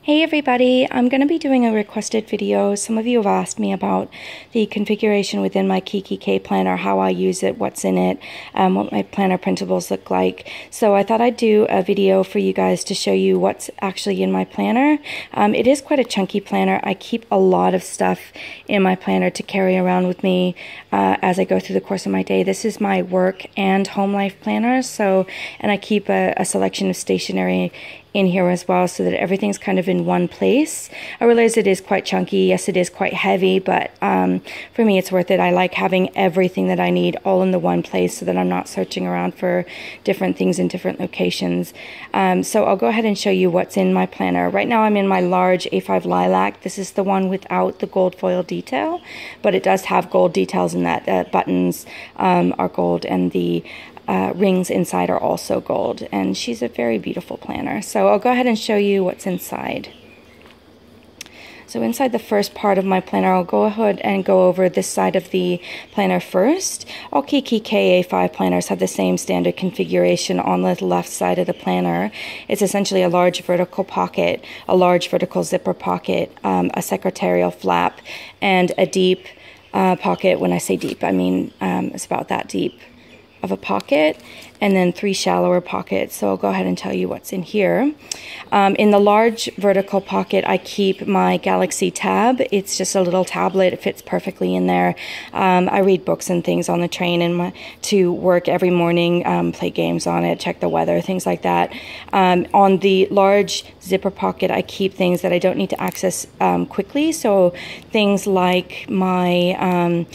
Hey everybody, I'm going to be doing a requested video. Some of you have asked me about the configuration within my Kikki K Planner, how I use it, what's in it, what my planner printables look like. So I thought I'd do a video for you guys to show you what's actually in my planner. It is quite a chunky planner. I keep a lot of stuff in my planner to carry around with me as I go through the course of my day. This is my work and home life planner, and I keep a selection of stationery in here as well, so that everything's kind of in one place. I realize it is quite chunky. Yes, it is quite heavy, but for me it's worth it. I like having everything that I need all in the one place so that I'm not searching around for different things in different locations. So I'll go ahead and show you what's in my planner. Right now I'm in my large A5 lilac. This is the one without the gold foil detail, but it does have gold details in that. The buttons are gold, and the rings inside are also gold, and she's a very beautiful planner. So I'll go ahead and show you what's inside. So inside the first part of my planner, I'll go ahead and go over this side of the planner first. All Kikki K A5 planners have the same standard configuration on the left side of the planner. It's essentially a large vertical pocket, a large vertical zipper pocket, a secretarial flap, and a deep pocket. When I say deep, I mean it's about that deep of a pocket, and then 3 shallower pockets. So I'll go ahead and tell you what's in here. In the large vertical pocket, I keep my Galaxy tab. It's just a little tablet. It fits perfectly in there. I read books and things on the train and to work every morning, play games on it, check the weather, things like that. On the large zipper pocket, I keep things that I don't need to access quickly. So things like my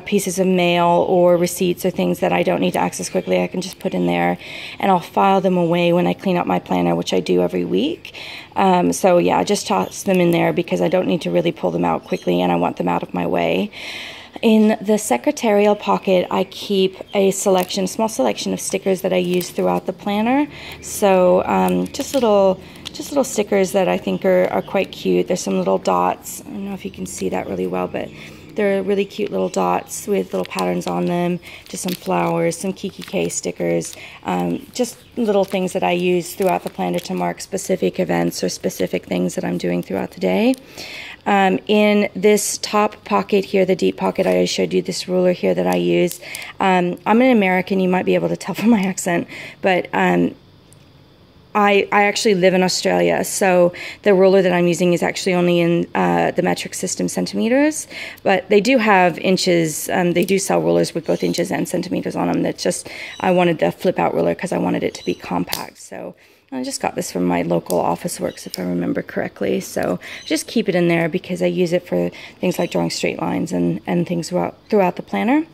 pieces of mail or receipts or things that I don't need to access quickly, I can just put in there, and I'll file them away when I clean up my planner, which I do every week. So yeah, I just toss them in there because I don't need to really pull them out quickly, and I want them out of my way. In the secretarial pocket, I keep a small selection of stickers that I use throughout the planner. So just little stickers that I think are quite cute. There's some little dots. I don't know if you can see that really well, but they're really cute little dots with little patterns on them, just some flowers, some Kikki K stickers, just little things that I use throughout the planner to mark specific events or specific things that I'm doing throughout the day. In this top pocket here, the deep pocket, I showed you this ruler here that I use. I'm an American, you might be able to tell from my accent, but I actually live in Australia, so the ruler that I'm using is actually only in the metric system centimeters, but they do have inches. They do sell rulers with both inches and centimeters on them. That's just, I wanted the flip out ruler because I wanted it to be compact. So I just got this from my local Office Works, if I remember correctly. So just keep it in there because I use it for things like drawing straight lines and things throughout the planner.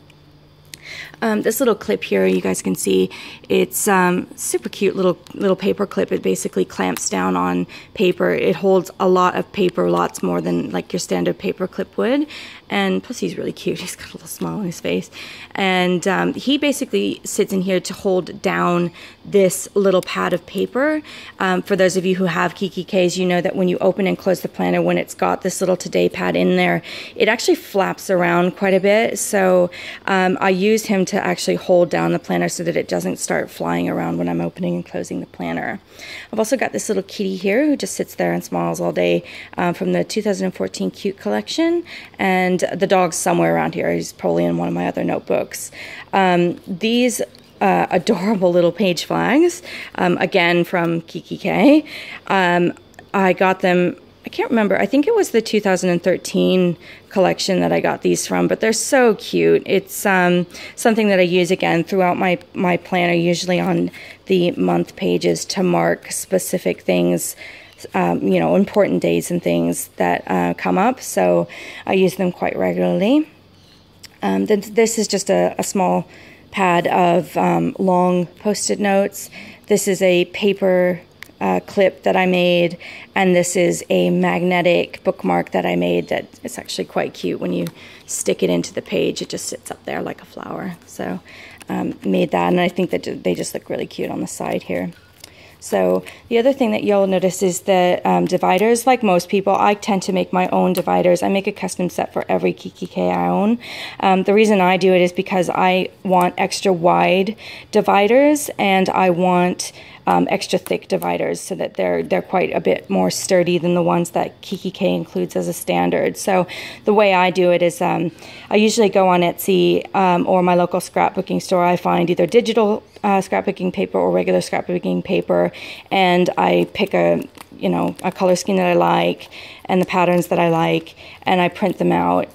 This little clip here, you guys can see, it's super cute little paper clip. It basically clamps down on paper. It holds a lot of paper, lots more than like your standard paper clip would. And plus he's really cute. He's got a little smile on his face. And he basically sits in here to hold down this little pad of paper. For those of you who have Kikki Ks, you know that when you open and close the planner, when it's got this little today pad in there, it actually flaps around quite a bit. So I use him to actually hold down the planner so that it doesn't start flying around when I'm opening and closing the planner. I've also got this little kitty here who just sits there and smiles all day from the 2014 Cute collection, and the dog's somewhere around here. He's probably in one of my other notebooks. These adorable little page flags, again from Kikki K. I got them, I can't remember, I think it was the 2013 collection that I got these from, but they're so cute. It's something that I use again throughout my planner, usually on the month pages to mark specific things, you know, important days and things that come up. So I use them quite regularly. This is just a small pad of long post-it notes. This is a paper clip that I made, and this is a magnetic bookmark that I made that it's actually quite cute. When you stick it into the page, it just sits up there like a flower. So made that, and I think that they just look really cute on the side here. So the other thing that you'll notice is the dividers. Like most people, I tend to make my own dividers. I make a custom set for every Kikki K I own. The reason I do it is because I want extra wide dividers, and I want extra thick dividers so that they're quite a bit more sturdy than the ones that Kikki K includes as a standard. So the way I do it is I usually go on Etsy or my local scrapbooking store. I find either digital scrapbooking paper or regular scrapbooking paper, and I pick a color scheme that I like and the patterns that I like, and I print them out.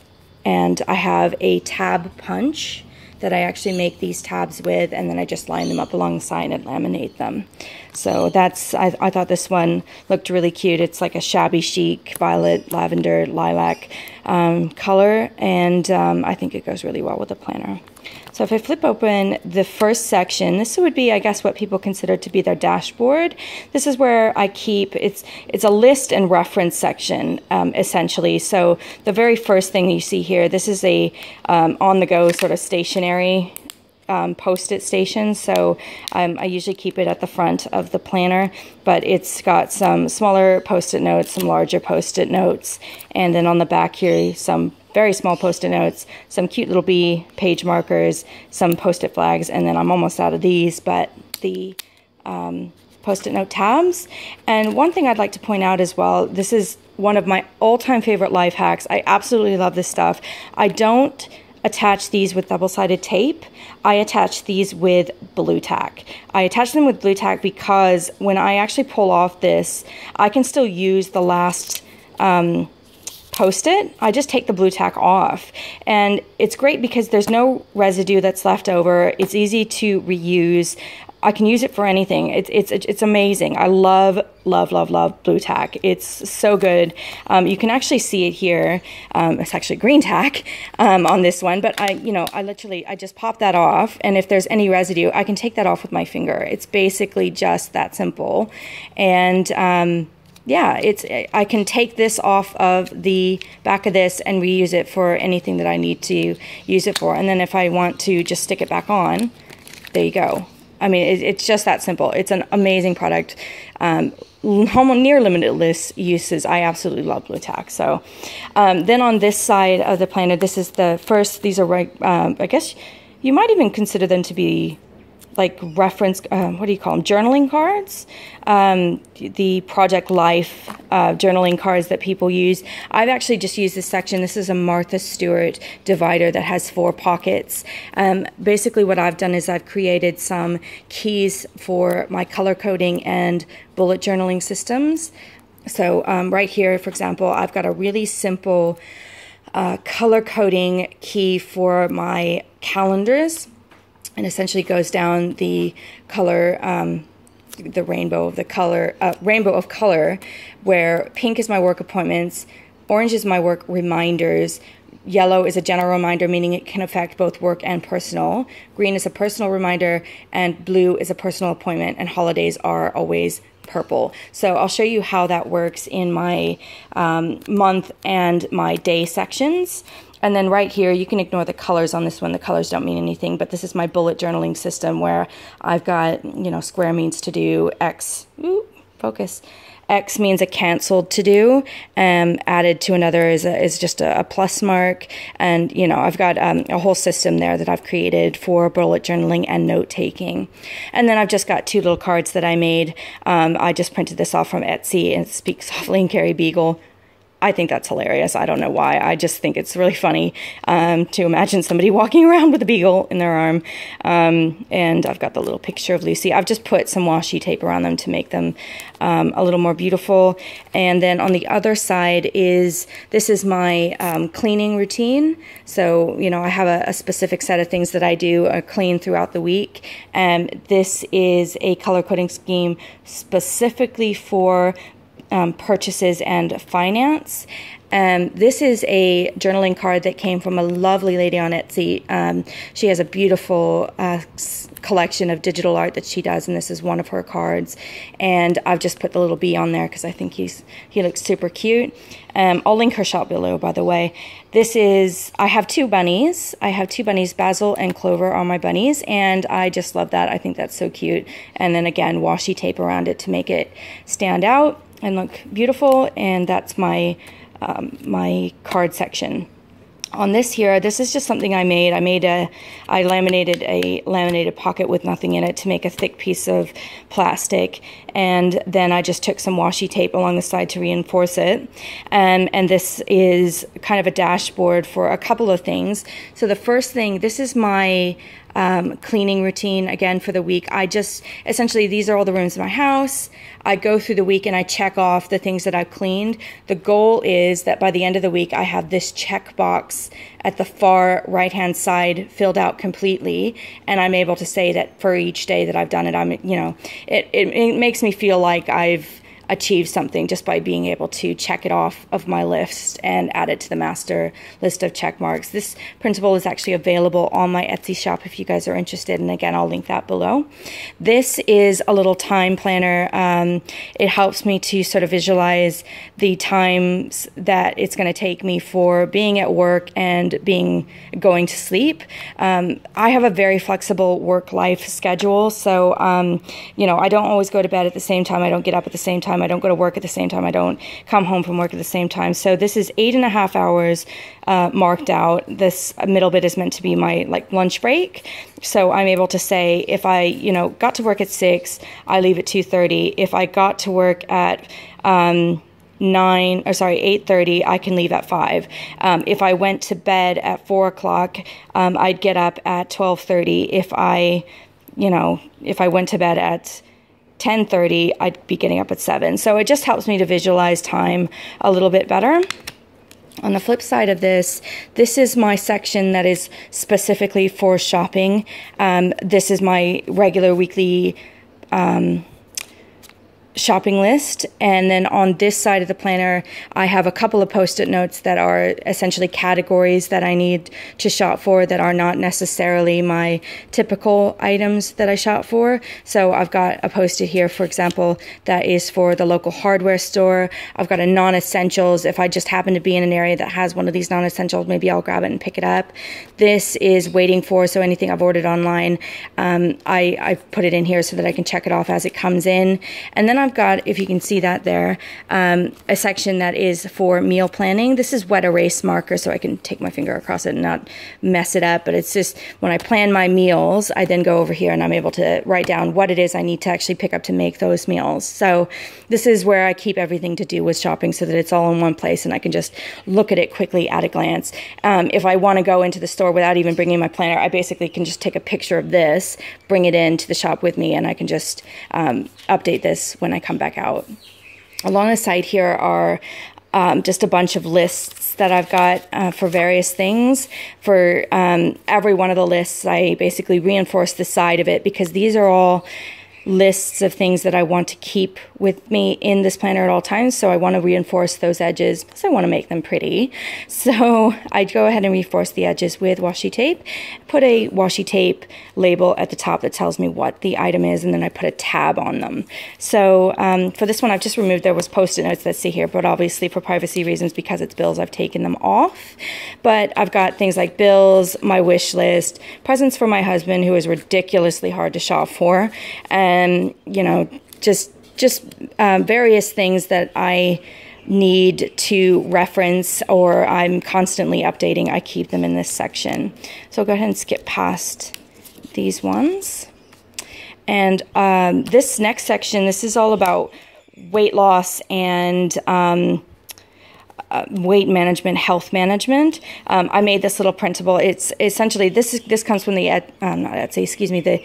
And I have a tab punch that I actually make these tabs with, and then I just line them up along the side and laminate them. So that's, I thought this one looked really cute. It's like a shabby chic violet, lavender, lilac color, and I think it goes really well with the planner. So if I flip open the first section, this would be, I guess, what people consider to be their dashboard. This is where I keep, it's a list and reference section, essentially. So the very first thing you see here, this is a on-the-go sort of stationery post-it station. So I usually keep it at the front of the planner, but it's got some smaller post-it notes, some larger post-it notes, and then on the back here, some very small post-it notes, some cute little bee page markers, some post-it flags, and then I'm almost out of these, but the post-it note tabs. And one thing I'd like to point out as well, this is one of my all-time favorite life hacks. I absolutely love this stuff. I don't attach these with double-sided tape. I attach these with blue tack. I attach them with blue tack because when I actually pull off this, I can still use the last Post-it. I just take the blue tack off, and it's great because there's no residue that's left over. It's easy to reuse. I can use it for anything. It's amazing. I love blue tack. It's so good. You can actually see it here. It's actually green tack on this one, but I just pop that off, and if there's any residue, I can take that off with my finger. It's basically just that simple. And yeah, I can take this off of the back of this and reuse it for anything that I need to use it for. And then if I want to just stick it back on, there you go. I mean, it's just that simple. It's an amazing product. Near limitless uses. I absolutely love blue tack. So then on this side of the planner, this is the first. These are, I guess you might even consider them to be like reference, what do you call them? Journaling cards. The Project Life journaling cards that people use. I've actually just used this section. This is a Martha Stewart divider that has 4 pockets. Basically what I've done is I've created some keys for my color coding and bullet journaling systems. So right here, for example, I've got a really simple color coding key for my calendars. And essentially goes down the color, the rainbow of color, where pink is my work appointments, orange is my work reminders, yellow is a general reminder, meaning it can affect both work and personal, green is a personal reminder, and blue is a personal appointment, and holidays are always purple. So I'll show you how that works in my month and my day sections. And then right here, you can ignore the colors on this one. The colors don't mean anything, but this is my bullet journaling system where I've got, square means to do, X, focus. X means a canceled to do, added to another is just a plus mark. And, I've got a whole system there that I've created for bullet journaling and note taking. And then I've just got 2 little cards that I made. I just printed this off from Etsy, and Speak Softly and Carry Beagle. I think that's hilarious. I don't know why. I just think it's really funny to imagine somebody walking around with a beagle in their arm. And I've got the little picture of Lucy. I've just put some washi tape around them to make them a little more beautiful. And then on the other side this is my cleaning routine. So, I have a specific set of things that I do clean throughout the week. And this is a color coding scheme specifically for purchases and finance. This is a journaling card that came from a lovely lady on Etsy. She has a beautiful collection of digital art that she does, and this is one of her cards. And I've just put the little bee on there because I think he looks super cute. I'll link her shop below, by the way. I have 2 bunnies. Basil and Clover are my bunnies, and I just love that. I think that's so cute. And then again, washi tape around it to make it stand out and look beautiful. And that's my my card section. On this here, this is just something I made. I laminated a laminated pocket with nothing in it to make a thick piece of plastic, and then I just took some washi tape along the side to reinforce it. And this is kind of a dashboard for a couple of things. So the first thing, this is my cleaning routine again for the week. I just essentially, these are all the rooms in my house. I go through the week and I check off the things that I've cleaned. The goal is that by the end of the week, I have this check box at the far right-hand side filled out completely, and I'm able to say that for each day that I've done it, it makes me feel like I've achieve something just by being able to check it off of my list and add it to the master list of check marks. This printable is actually available on my Etsy shop if you guys are interested, and again, I'll link that below. This is a little time planner. It helps me to sort of visualize the times that it's going to take me for being at work and going to sleep. I have a very flexible work-life schedule, so I don't always go to bed at the same time. I don't get up at the same time. I don't go to work at the same time. I don't come home from work at the same time. So this is 8.5 hours marked out. This middle bit is meant to be my lunch break. So I'm able to say if I got to work at 6, I leave at 2:30. If I got to work at 8:30, I can leave at 5. If I went to bed at 4 o'clock, I'd get up at 12:30. If I went to bed at 10:30, I'd be getting up at 7. So it just helps me to visualize time a little bit better. On the flip side of this is my section that is specifically for shopping. This is my regular weekly shopping list, and then on this side of the planner I have a couple of post-it notes that are essentially categories that I need to shop for that are not necessarily my typical items that I shop for. So I've got a post-it here, for example, that is for the local hardware store. I've got a non-essentials. If I just happen to be in an area that has one of these non-essentials, maybe I'll grab it and pick it up. This is waiting for, so anything I've ordered online, I've put it in here so that I can check it off as it comes in. And then I've got, if you can see that there, a section that is for meal planning. This is wet erase marker, so I can take my finger across it and not mess it up. But it's just when I plan my meals, I then go over here and I'm able to write down what it is I need to actually pick up to make those meals. So this is where I keep everything to do with shopping so that it's all in one place and I can just look at it quickly at a glance. If I want to go into the store without even bringing my planner, I basically can just take a picture of this, bring it into the shop with me, and I can just update this when I come back out. Along the side here are just a bunch of lists that I've got for various things. For every one of the lists, I basically reinforce the side of it because these are all lists of things that I want to keep with me in this planner at all times. So I want to reinforce those edges, plus I want to make them pretty. So I go ahead and reinforce the edges with washi tape, put a washi tape label at the top that tells me what the item is, and then I put a tab on them. So for this one, I've just removed, there was post-it notes that see here, but obviously for privacy reasons, because it's bills, I've taken them off. But I've got things like bills, my wish list, presents for my husband, who is ridiculously hard to shop for, and just various things that I need to reference or I'm constantly updating. I keep them in this section. So I'll go ahead and skip past these ones. And this next section, this is all about weight loss and weight management, health management. I made this little printable. It's essentially, this comes from the the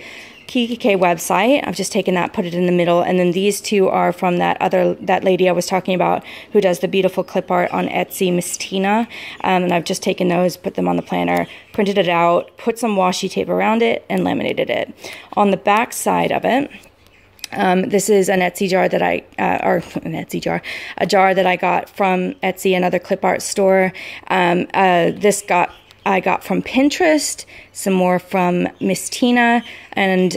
Kikki K website. I've just taken that, put it in the middle, and then these two are from that lady I was talking about who does the beautiful clip art on Etsy, Miss Tina. And I've just taken those, put them on the planner, printed it out, put some washi tape around it, and laminated it. On the back side of it, this is an Etsy jar that a jar that I got from Etsy, another clip art store. I got from Pinterest, some more from Miss Tina, and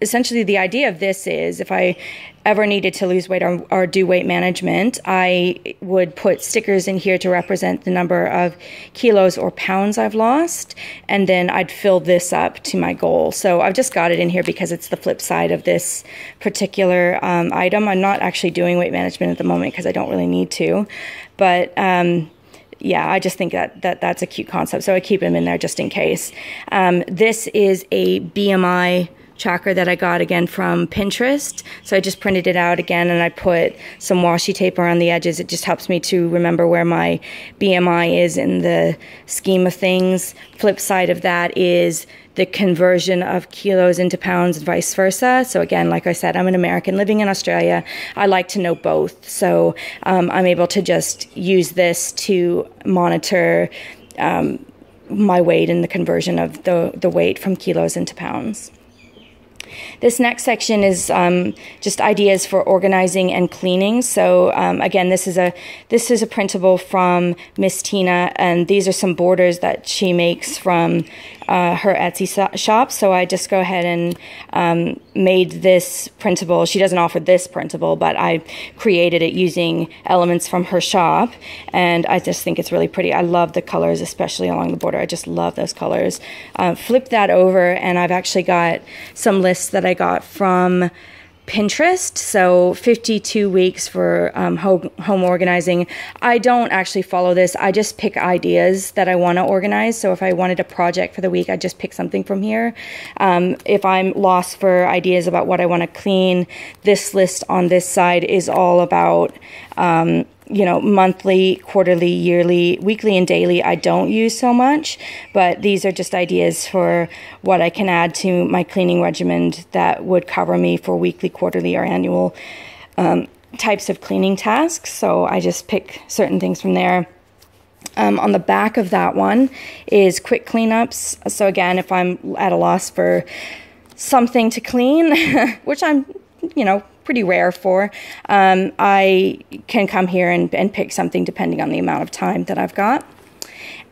essentially the idea of this is if I ever needed to lose weight or do weight management, I would put stickers in here to represent the number of kilos or pounds I've lost, and then I'd fill this up to my goal. So I've just got it in here because it's the flip side of this particular item. I'm not actually doing weight management at the moment because I don't really need to, but yeah, I just think that's a cute concept. So I keep them in there just in case. This is a BMI tracker that I got again from Pinterest. So I just printed it out again and I put some washi tape around the edges. It just helps me to remember where my BMI is in the scheme of things. Flip side of that is the conversion of kilos into pounds and vice versa. So again, like I said, I'm an American living in Australia. I like to know both. So I'm able to just use this to monitor my weight and the conversion of the weight from kilos into pounds. This next section is just ideas for organizing and cleaning. So again, this is a printable from Miss Tina, and these are some borders that she makes from her Etsy shop. So I just go ahead and made this printable. She doesn't offer this printable, but I created it using elements from her shop, and I just think it's really pretty. I love the colors, especially along the border. I just love those colors. Flip that over, and I've actually got some lists that I got from Pinterest. So 52 weeks for home organizing. I don't actually follow this. I just pick ideas that I want to organize. So if I wanted a project for the week, I just pick something from here. If I'm lost for ideas about what I want to clean, this list on this side is all about you know, monthly, quarterly, yearly, weekly, and daily. I don't use so much, but these are just ideas for what I can add to my cleaning regimen that would cover me for weekly, quarterly, or annual types of cleaning tasks. So I just pick certain things from there. On the back of that one is quick cleanups. So again, if I'm at a loss for something to clean, which I'm, you know, pretty rare for, I can come here and pick something depending on the amount of time that I've got.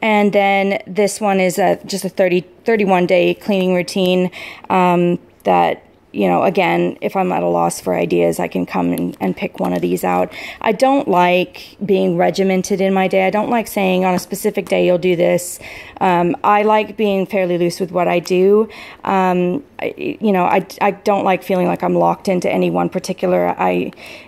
And then this one is just a 31-day cleaning routine that, you know, again, if I'm at a loss for ideas, I can come and pick one of these out. I don't like being regimented in my day. I don't like saying on a specific day you'll do this. I like being fairly loose with what I do. You know, I don't like feeling like I'm locked into any one particular,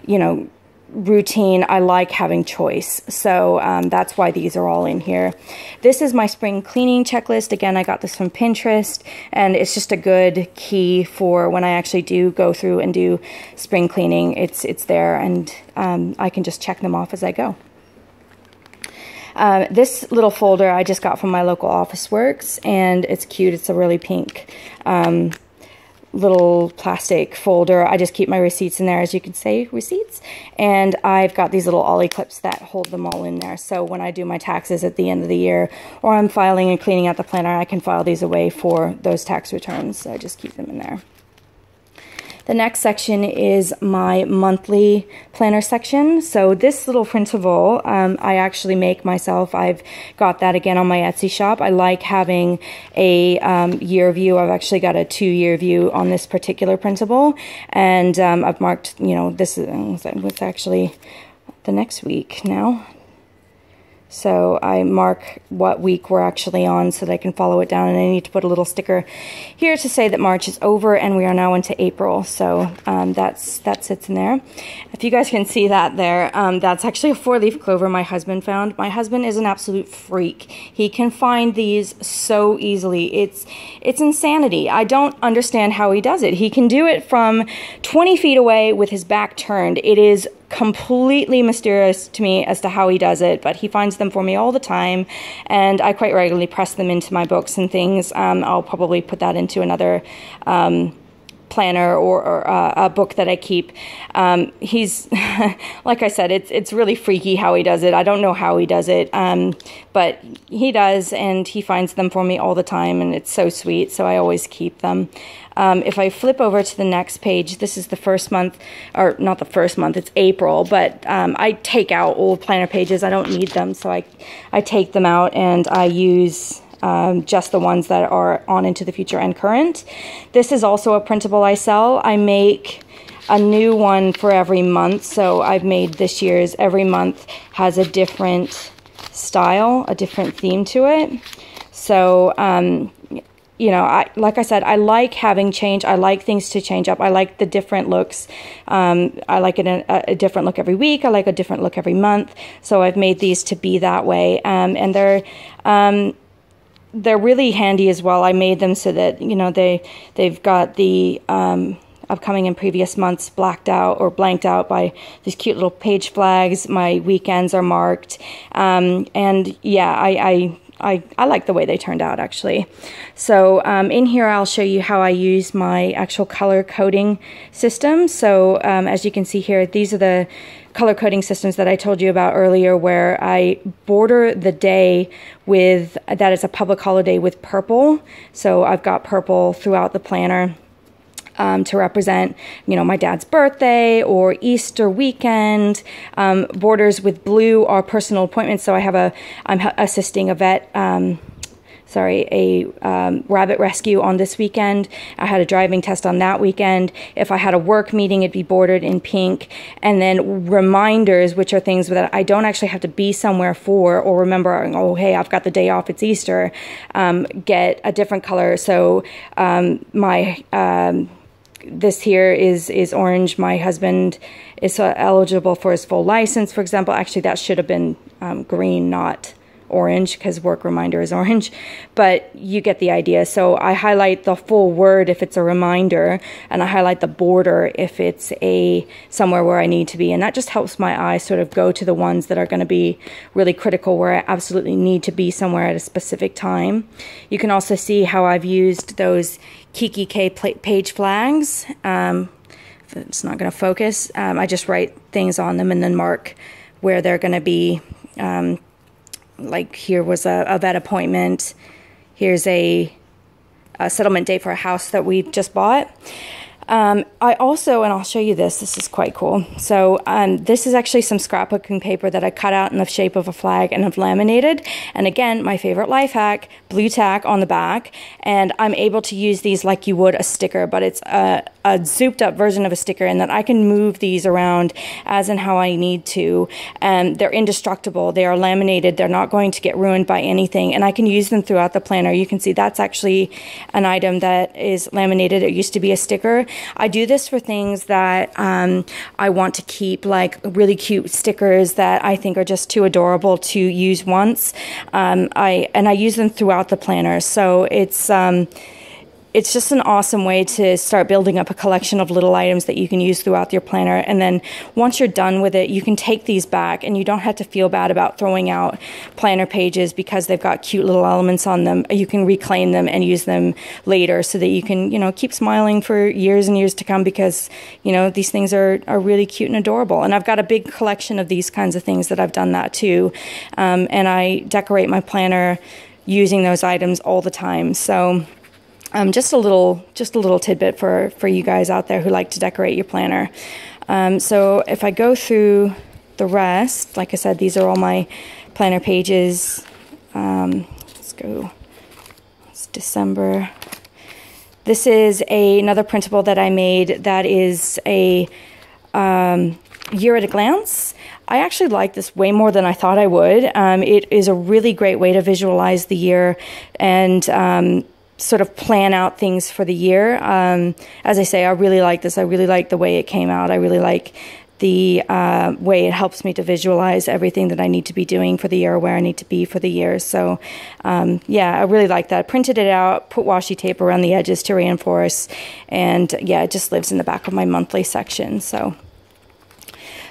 you know, routine. I like having choice. So that's why these are all in here. This is my spring cleaning checklist. Again, I got this from Pinterest, and it's just a good key for when I actually do go through and do spring cleaning. It's there, and I can just check them off as I go. This little folder I just got from my local Office Works, and it's cute. It's a really pink little plastic folder. I just keep my receipts in there, as you can say, receipts. And I've got these little ollie clips that hold them all in there. So when I do my taxes at the end of the year, or I'm filing and cleaning out the planner, I can file these away for those tax returns. So I just keep them in there. The next section is my monthly planner section. So this little printable, I actually make myself. I've got that again on my Etsy shop. I like having a year view. I've actually got a 2-year view on this particular printable. And I've marked, you know, this is actually the next week now. So I mark what week we're actually on so that I can follow it down, and I need to put a little sticker here to say that March is over and we are now into April. So that sits in there. If you guys can see that there, that's actually a 4-leaf clover my husband found. My husband is an absolute freak. He can find these so easily. It's insanity. I don't understand how he does it. He can do it from 20 feet away with his back turned. It is completely mysterious to me as to how he does it, but he finds them for me all the time, and I quite regularly press them into my books and things. I'll probably put that into another planner or a book that I keep. He's, like I said, it's really freaky how he does it. I don't know how he does it, but he does, and he finds them for me all the time, and it's so sweet, so I always keep them. If I flip over to the next page, this is the first month, or not the first month, it's April, but I take out old planner pages. I don't need them, so I take them out and I use just the ones that are on into the future and current. This is also a printable I sell. I make a new one for every month, so I've made this year's. Every month has a different style, a different theme to it. So you know, like I said, I like having change. I like things to change up. I like the different looks. I like it in a different look every week. I like a different look every month. So I've made these to be that way. And they're really handy as well. I made them so that, you know, they've got the upcoming and previous months blacked out or blanked out by these cute little page flags. My weekends are marked. And yeah, I like the way they turned out, actually. So in here, I'll show you how I use my actual color coding system. So as you can see here, these are the color coding systems that I told you about earlier, where I border the day with, that is a public holiday, with purple. So I've got purple throughout the planner. To represent, you know, my dad's birthday or Easter weekend. Borders with blue are personal appointments. So I'm assisting a vet, a rabbit rescue on this weekend. I had a driving test on that weekend. If I had a work meeting, it'd be bordered in pink. And then reminders, which are things that I don't actually have to be somewhere for, or remember, oh, hey, I've got the day off, it's Easter, get a different color. So this here is orange. My husband is eligible for his full license, for example. Actually, that should have been green, not orange, because work reminder is orange, but you get the idea. So I highlight the full word if it's a reminder, and I highlight the border if it's somewhere where I need to be, and that just helps my eye sort of go to the ones that are going to be really critical, where I absolutely need to be somewhere at a specific time. You can also see how I've used those Kikki K page flags. If it's not going to focus, I just write things on them and then mark where they're going to be. Like here was a vet appointment. Here's a settlement date for a house that we just bought. I also, and I'll show you this is quite cool. So this is actually some scrapbooking paper that I cut out in the shape of a flag and have laminated. And again, my favorite life hack, blue tack on the back. And I'm able to use these like you would a sticker, but it's a zooped up version of a sticker, and that I can move these around as and how I need to. And they're indestructible. They are laminated. They're not going to get ruined by anything. And I can use them throughout the planner. You can see that's actually an item that is laminated. It used to be a sticker. I do this for things that I want to keep, like really cute stickers that I think are just too adorable to use once. I use them throughout the planner. So it's just an awesome way to start building up a collection of little items that you can use throughout your planner. And then once you're done with it, you can take these back, and you don't have to feel bad about throwing out planner pages because they've got cute little elements on them. You can reclaim them and use them later so that you can, you know, keep smiling for years and years to come, because, you know, these things are really cute and adorable. And I've got a big collection of these kinds of things that I've done that too. And I decorate my planner using those items all the time. So just a little tidbit for you guys out there who like to decorate your planner. So if I go through the rest, like I said, these are all my planner pages. Let's go. It's December. This is another printable that I made that is a year at a glance. I actually like this way more than I thought I would. It is a really great way to visualize the year and sort of plan out things for the year. As I say, I really like this. I really like the way it came out. I really like the way it helps me to visualize everything that I need to be doing for the year, or where I need to be for the year. So yeah, I really like that. Printed it out, put washi tape around the edges to reinforce, and yeah, it just lives in the back of my monthly section. So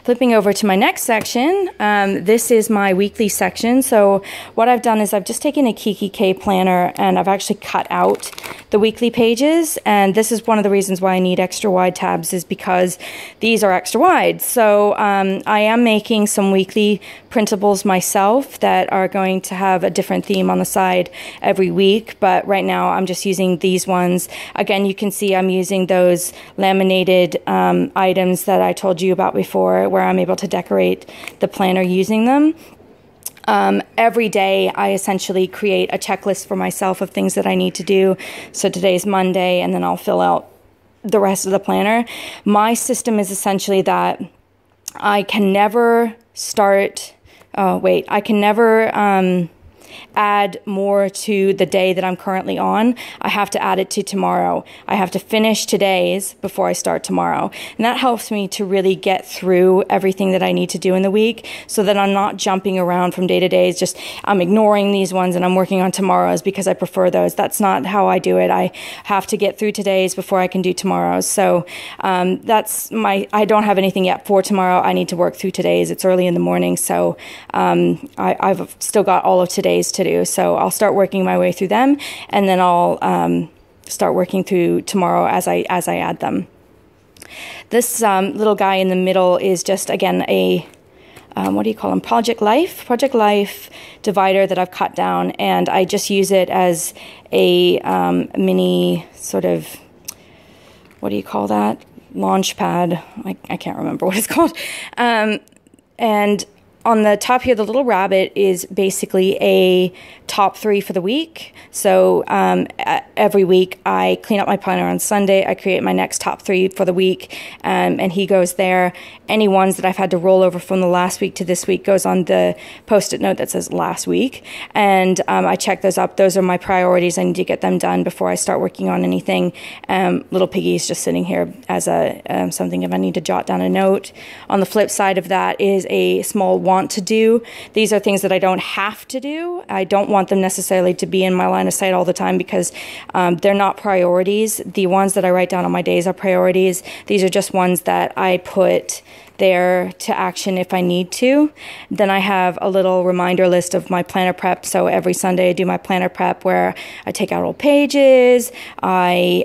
flipping over to my next section, this is my weekly section. So what I've done is I've just taken a Kikki K Planner and I've actually cut out the weekly pages. And this is one of the reasons why I need extra wide tabs, is because these are extra wide. So I am making some weekly printables myself that are going to have a different theme on the side every week. But right now I'm just using these ones. Again, you can see I'm using those laminated items that I told you about before, where I'm able to decorate the planner using them. Every day I essentially create a checklist for myself of things that I need to do. So today's Monday, and then I'll fill out the rest of the planner. My system is essentially that I can never start, I can never add more to the day that I'm currently on, I have to add it to tomorrow. I have to finish today's before I start tomorrow. And that helps me to really get through everything that I need to do in the week so that I'm not jumping around from day to day. It's just I'm ignoring these ones and I'm working on tomorrow's because I prefer those. That's not how I do it. I have to get through today's before I can do tomorrow's. So I don't have anything yet for tomorrow. I need to work through today's. It's early in the morning, so I've still got all of today's to do. So I'll start working my way through them, and then I'll start working through tomorrow as I add them. This little guy in the middle is just, again, a what do you call them? Project Life divider that I've cut down, and I just use it as a mini sort of, what do you call that? Launch pad. I can't remember what it's called. And on the top here, the little rabbit is basically a top 3 for the week. So every week I clean up my planner on Sunday. I create my next top 3 for the week, and he goes there. Any ones that I've had to roll over from the last week to this week goes on the post-it note that says last week, and I check those up. Those are my priorities. I need to get them done before I start working on anything. Little Piggy is just sitting here as a something if I need to jot down a note. On the flip side of that is a small want to do. These are things that I don't have to do. I don't want them necessarily to be in my line of sight all the time because they're not priorities. The ones that I write down on my days are priorities. These are just ones that I put there to action if I need to. Then I have a little reminder list of my planner prep. So every Sunday I do my planner prep where I take out old pages, I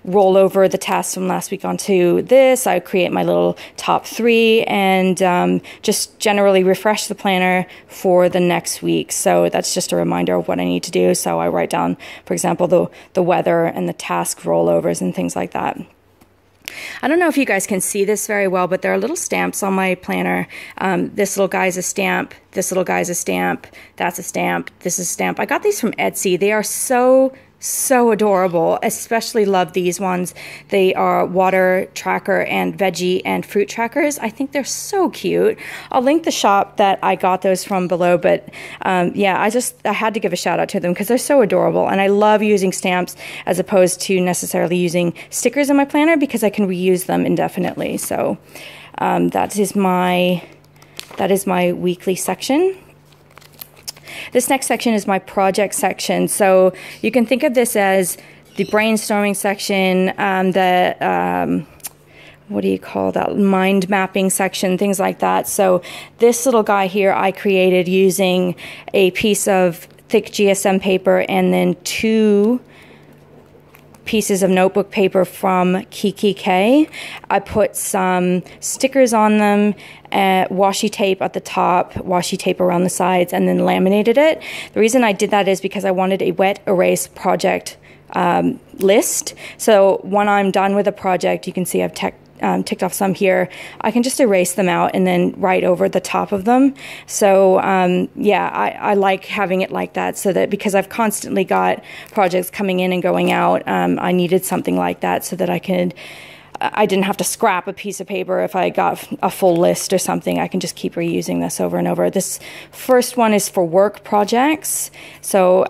roll over the tasks from last week onto this, I create my little top 3, and just generally refresh the planner for the next week. So that's just a reminder of what I need to do. So I write down, for example, the weather and the task rollovers and things like that. I don't know if you guys can see this very well, but there are little stamps on my planner. This little guy's a stamp. This little guy's a stamp. That's a stamp. This is a stamp. I got these from Etsy. They are so adorable. Especially love these ones. They are water tracker and veggie and fruit trackers. I think they're so cute. I'll link the shop that I got those from below, but yeah, I had to give a shout out to them because they're so adorable, and I love using stamps as opposed to necessarily using stickers in my planner because I can reuse them indefinitely. So that is my weekly section. This next section is my project section. So you can think of this as the brainstorming section, what do you call that? Mind mapping section, things like that. So this little guy here I created using a piece of thick GSM paper and then 2 pieces of notebook paper from Kikki K. I put some stickers on them, washi tape at the top, washi tape around the sides, and then laminated it. The reason I did that is because I wanted a wet erase project list. So when I'm done with a project, you can see I've ticked off some here, I can just erase them out and then write over the top of them. So yeah, I like having it like that, so that because I've constantly got projects coming in and going out, I needed something like that so that I didn't have to scrap a piece of paper if I got a full list or something. I can just keep reusing this over and over. This first one is for work projects. So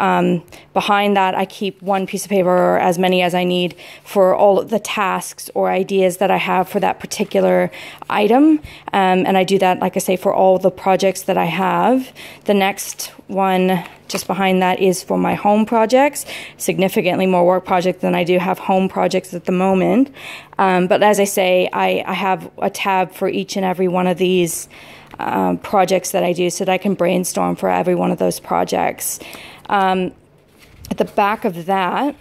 behind that, I keep 1 piece of paper or as many as I need for all of the tasks or ideas that I have for that particular item. And I do that, like I say, for all the projects that I have. The next one just behind that is for my home projects, significantly more work projects than I do have home projects at the moment. But as I say, I have a tab for each and every one of these projects that I do so that I can brainstorm for every one of those projects. At the back of that,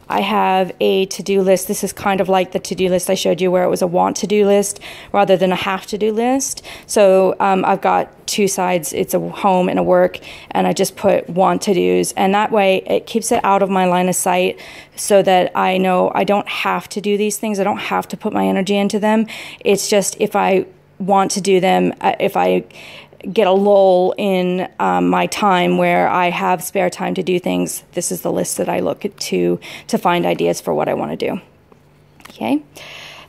I have a to-do list. This is kind of like the to-do list I showed you where it was a want-to-do list rather than a have-to-do list. So I've got 2 sides. It's a home and a work, and I just put want-to-dos. And that way it keeps it out of my line of sight so that I know I don't have to do these things. I don't have to put my energy into them. It's just if I want to do them, if I get a lull in my time where I have spare time to do things, this is the list that I look at to find ideas for what I want to do. Okay.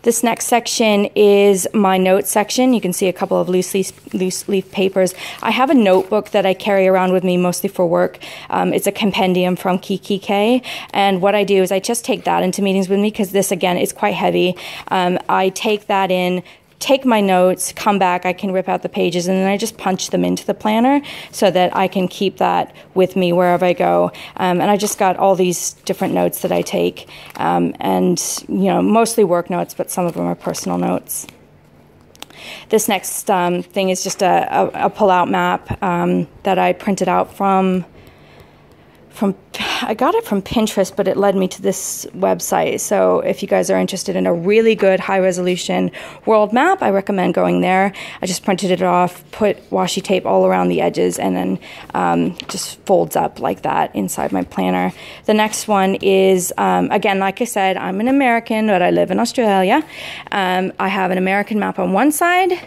This next section is my notes section. You can see a couple of loose leaf papers. I have a notebook that I carry around with me mostly for work. It's a compendium from Kikki K, and what I do is I just take that into meetings with me because this, again, is quite heavy. I take that in, take my notes, come back, I can rip out the pages, and then I just punch them into the planner so that I can keep that with me wherever I go. And I just got all these different notes that I take, and you know, mostly work notes, but some of them are personal notes. This next thing is just a pull-out map that I printed out from I got it from Pinterest, but it led me to this website. So if you guys are interested in a really good high-resolution world map, I recommend going there. I just printed it off, put washi tape all around the edges, and then just folds up like that inside my planner. The next one is, again, like I said, I'm an American, but I live in Australia. I have an American map on one side,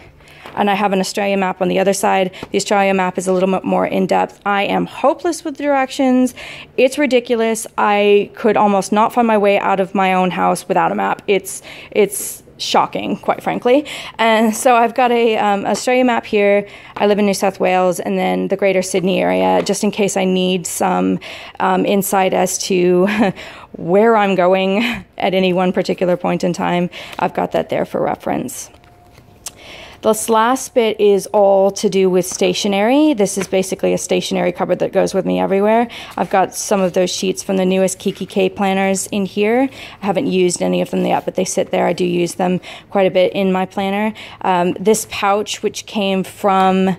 and I have an Australia map on the other side. The Australia map is a little bit more in-depth. I am hopeless with directions. It's ridiculous. I could almost not find my way out of my own house without a map. It's shocking, quite frankly. And so I've got a Australia map here. I live in New South Wales, and then the Greater Sydney area, just in case I need some insight as to where I'm going at any one particular point in time. I've got that there for reference. This last bit is all to do with stationery. This is basically a stationery cupboard that goes with me everywhere. I've got some of those sheets from the newest Kikki K planners in here. I haven't used any of them yet, but they sit there. I do use them quite a bit in my planner. This pouch, which came from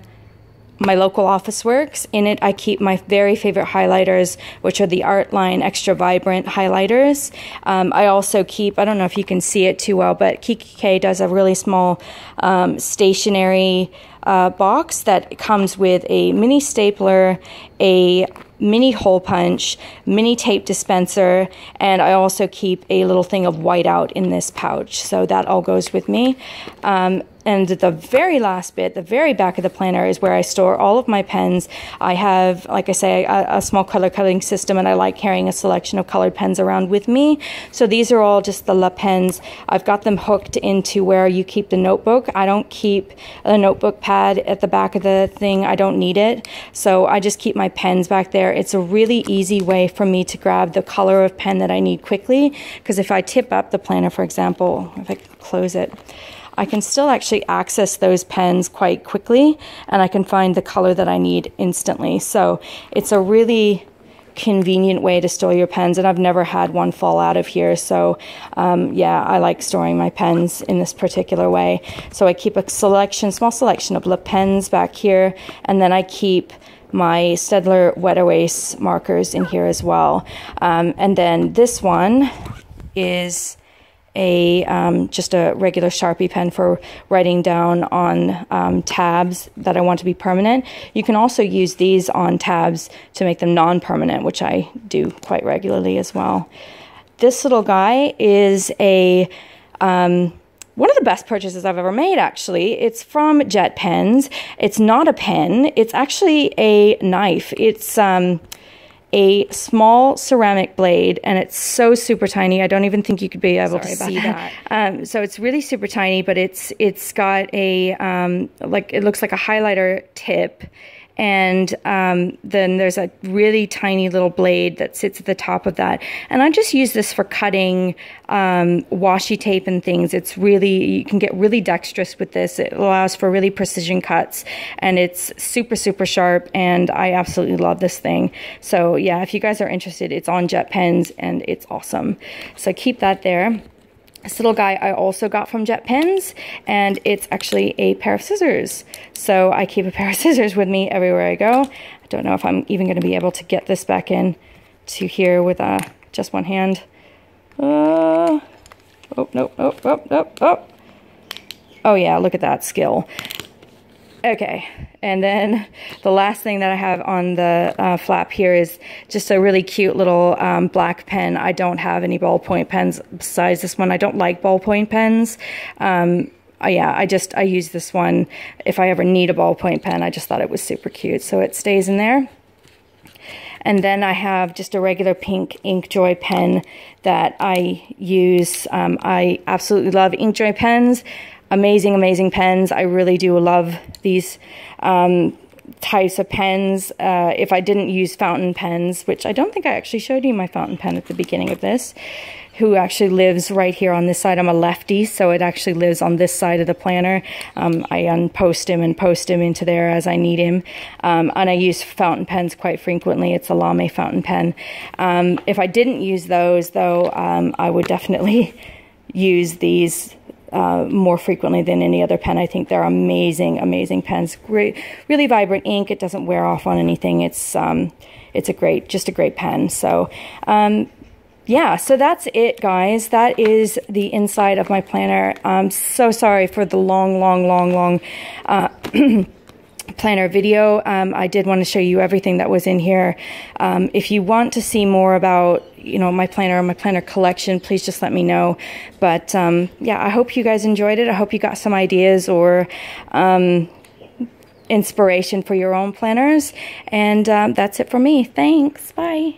my local Office Works, in it I keep my very favorite highlighters, which are the Artline Extra Vibrant highlighters. I also keep, I don't know if you can see it too well, but Kikki K does a really small stationery box that comes with a mini stapler, a mini hole punch, mini tape dispenser, and I also keep a little thing of whiteout in this pouch. So that all goes with me. And the very last bit, the very back of the planner, is where I store all of my pens. I have, like I say, a small color coding system, and I like carrying a selection of colored pens around with me. So these are all just the La pens. I've got them hooked into where you keep the notebook. I don't keep a notebook pad at the back of the thing. I don't need it. So I just keep my pens back there. It's a really easy way for me to grab the color of pen that I need quickly, because if I tip up the planner, for example, if I close it, I can still actually access those pens quite quickly, and I can find the color that I need instantly. So it's a really convenient way to store your pens, and I've never had one fall out of here. So yeah, I like storing my pens in this particular way. So I keep a small selection of lip pens back here, and then I keep my Staedtler wet erase markers in here as well. And then this one is just a regular Sharpie pen for writing down on tabs that I want to be permanent. You can also use these on tabs to make them non-permanent, which I do quite regularly as well. This little guy is one of the best purchases I've ever made, actually. It's from Jet Pens. It's not a pen. It's actually a knife. It's a small ceramic blade, and it's so super tiny. I don't even think you could be able to see that. So it's really super tiny, but it's got a like, it looks like a highlighter tip, and then there's a really tiny little blade that sits at the top of that. And I just use this for cutting washi tape and things. It's really, you can get really dexterous with this. It allows for really precision cuts, and it's super, super sharp, and I absolutely love this thing. So yeah, if you guys are interested, it's on Jet Pens, and it's awesome. So keep that there. This little guy I also got from Jet Pens, and it's actually a pair of scissors. So I keep a pair of scissors with me everywhere I go. I don't know if I'm even going to be able to get this back in to here with just one hand. Oh, nope, nope, nope, nope, oh. Oh yeah, look at that skill. Okay, and then the last thing that I have on the flap here is just a really cute little black pen. I don't have any ballpoint pens besides this one. I don't like ballpoint pens. Yeah, I use this one if I ever need a ballpoint pen. I just thought it was super cute, so it stays in there. And then I have just a regular pink Inkjoy pen that I use. I absolutely love Inkjoy pens. Amazing, amazing pens. I really do love these types of pens. If I didn't use fountain pens, which I don't think I actually showed you my fountain pen at the beginning of this, who actually lives right here on this side. I'm a lefty, so it actually lives on this side of the planner. I unpost him and post him into there as I need him. And I use fountain pens quite frequently. It's a Lame fountain pen. If I didn't use those, though, I would definitely use these more frequently than any other pen. I think they're amazing, amazing pens. Great, really vibrant ink. It doesn't wear off on anything. It's just a great pen. So, yeah, so that's it, guys. That is the inside of my planner. I'm so sorry for the long planner video. I did want to show you everything that was in here. If you want to see more about, you know, my planner collection, please just let me know. But yeah, I hope you guys enjoyed it. I hope you got some ideas or inspiration for your own planners. And that's it for me. Thanks. Bye.